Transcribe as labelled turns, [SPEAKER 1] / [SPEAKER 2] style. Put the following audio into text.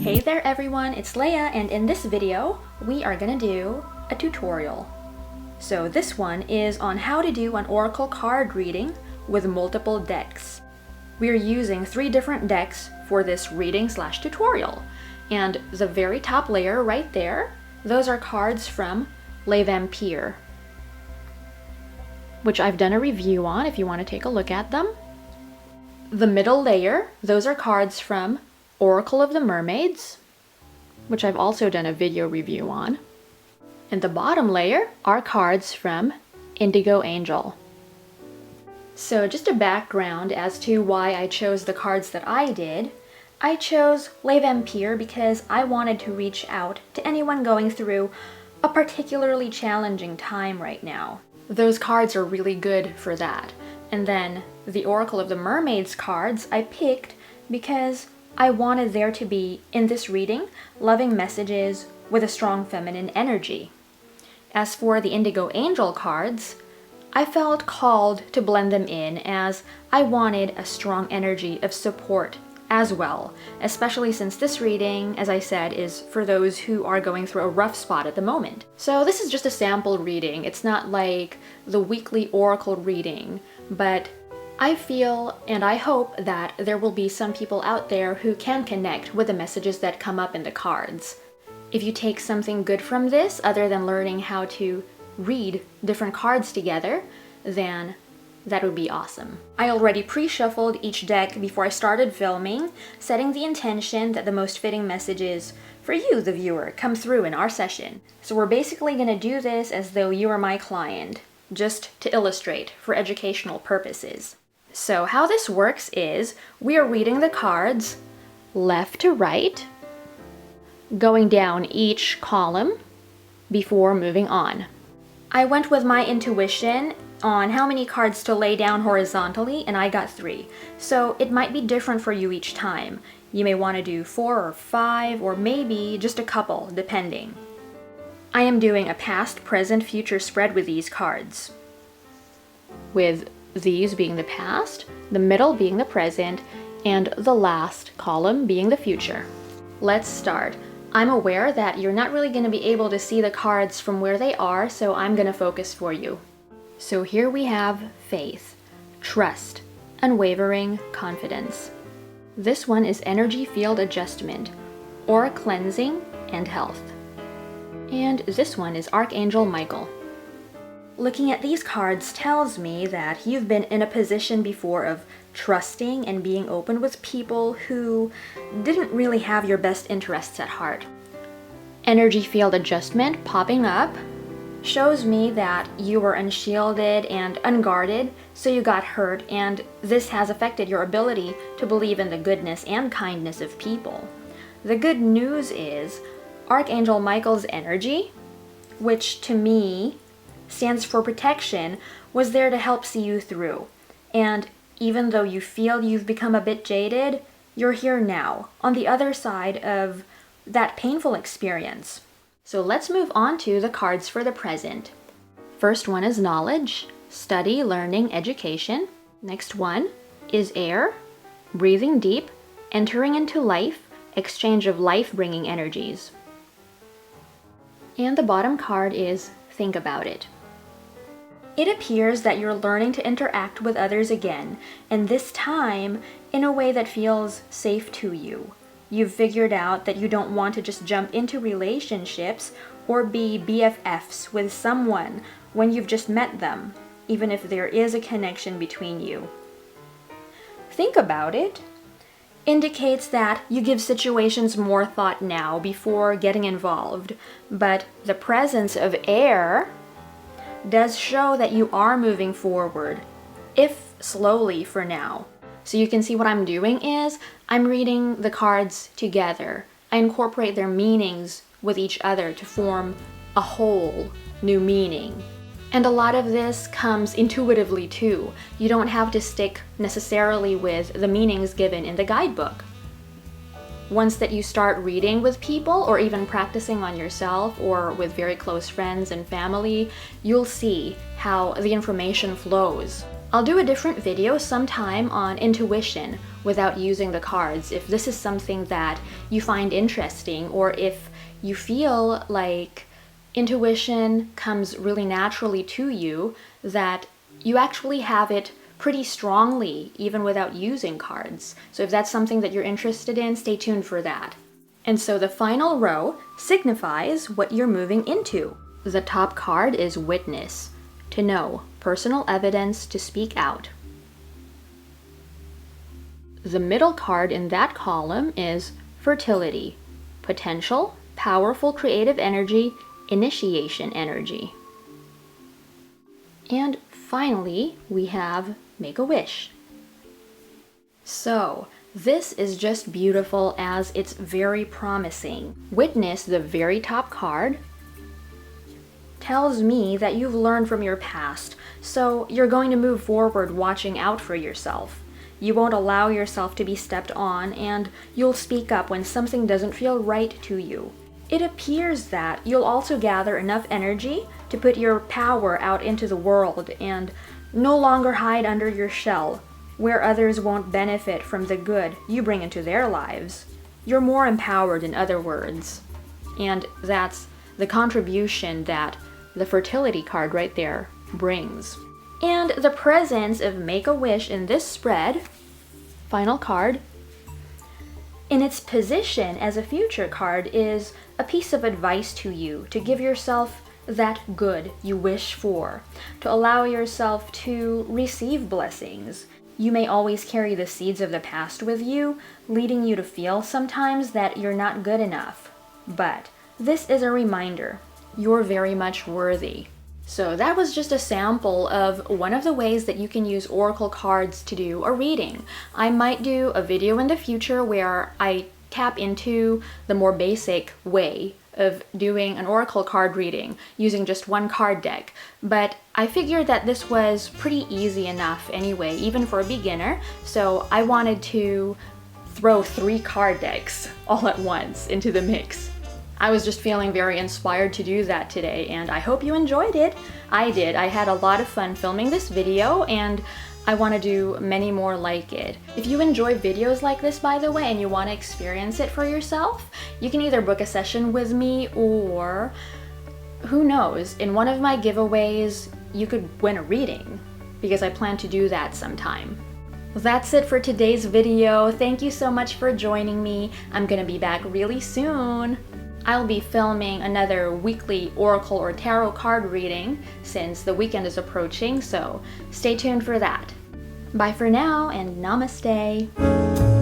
[SPEAKER 1] Hey there everyone, it's Leia, and in this video, we are gonna do a tutorial. So this one is on how to do an oracle card reading with multiple decks. We're using 3 different decks for this reading/tutorial. And the very top layer right there, those are cards from Les Vampires, which I've done a review on if you want to take a look at them. The middle layer, those are cards from Oracle of the Mermaids, which I've also done a video review on. And the bottom layer are cards from Indigo Angel. So just a background as to why I chose the cards that I did. I chose Les Vampires because I wanted to reach out to anyone going through a particularly challenging time right now. Those cards are really good for that. And then the Oracle of the Mermaids cards I picked because I wanted there to be, in this reading, loving messages with a strong feminine energy. As for the Indigo Angel cards, I felt called to blend them in as I wanted a strong energy of support as well, especially since this reading, as I said, is for those who are going through a rough spot at the moment. So this is just a sample reading. It's not like the weekly oracle reading, but I feel and I hope that there will be some people out there who can connect with the messages that come up in the cards. If you take something good from this, other than learning how to read different cards together, then that would be awesome. I already pre-shuffled each deck before I started filming, setting the intention that the most fitting messages for you, the viewer, come through in our session. So we're basically going to do this as though you are my client, just to illustrate for educational purposes. So how this works is we are reading the cards left to right, going down each column before moving on. I went with my intuition on how many cards to lay down horizontally, and I got 3. So it might be different for you each time. You may want to do 4 or 5, or maybe just a couple, depending. I am doing a past, present, future spread with these cards, with these being the past, the middle being the present, and the last column being the future. Let's start. I'm aware that you're not really going to be able to see the cards from where they are, so I'm going to focus for you. So here we have faith, trust, unwavering confidence. This one is energy field adjustment, aura cleansing, and health. And this one is Archangel Michael. Looking at these cards tells me that you've been in a position before of trusting and being open with people who didn't really have your best interests at heart. Energy field adjustment popping up shows me that you were unshielded and unguarded, so you got hurt, and this has affected your ability to believe in the goodness and kindness of people. The good news is Archangel Michael's energy, which to me stands for protection, was there to help see you through. And even though you feel you've become a bit jaded, you're here now, on the other side of that painful experience. So let's move on to the cards for the present. First one is knowledge, study, learning, education. Next one is air, breathing deep, entering into life, exchange of life-bringing energies. And the bottom card is think about it. It appears that you're learning to interact with others again, and this time in a way that feels safe to you. You've figured out that you don't want to just jump into relationships or be BFFs with someone when you've just met them, even if there is a connection between you. Think about it indicates that you give situations more thought now before getting involved, but the presence of air does show that you are moving forward, if slowly for now. So you can see what I'm doing is I'm reading the cards together. I incorporate their meanings with each other to form a whole new meaning. And a lot of this comes intuitively too. You don't have to stick necessarily with the meanings given in the guidebook. Once that you start reading with people or even practicing on yourself or with very close friends and family, you'll see how the information flows. I'll do a different video sometime on intuition, without using the cards. If this is something that you find interesting, or if you feel like intuition comes really naturally to you, that you actually have it pretty strongly even without using cards. So if that's something that you're interested in, stay tuned for that. And so the final row signifies what you're moving into. The top card is Witness, to know, personal evidence to speak out. The middle card in that column is Fertility, potential, powerful creative energy, initiation energy. And finally, we have Make a Wish. So, this is just beautiful as it's very promising. Witness, the very top card, tells me that you've learned from your past, so you're going to move forward watching out for yourself. You won't allow yourself to be stepped on, and you'll speak up when something doesn't feel right to you. It appears that you'll also gather enough energy to put your power out into the world and no longer hide under your shell, where others won't benefit from the good you bring into their lives. You're more empowered, in other words. And that's the contribution that the fertility card right there brings. And the presence of Make a Wish in this spread, final card, in its position as a future card, is a piece of advice to you to give yourself that good you wish for, to allow yourself to receive blessings. You may always carry the seeds of the past with you, leading you to feel sometimes that you're not good enough. But this is a reminder, you're very much worthy. So that was just a sample of one of the ways that you can use oracle cards to do a reading. I might do a video in the future where I tap into the more basic way of doing an oracle card reading using just one card deck, but I figured that this was pretty easy enough anyway, even for a beginner, so I wanted to throw 3 card decks all at once into the mix. I was just feeling very inspired to do that today, and I hope you enjoyed it. I did. I had a lot of fun filming this video, and I want to do many more like it. If you enjoy videos like this, by the way, and you want to experience it for yourself, you can either book a session with me, or who knows, in one of my giveaways, you could win a reading, because I plan to do that sometime. Well, that's it for today's video. Thank you so much for joining me. I'm gonna be back really soon. I'll be filming another weekly oracle or tarot card reading since the weekend is approaching, so stay tuned for that. Bye for now, and namaste.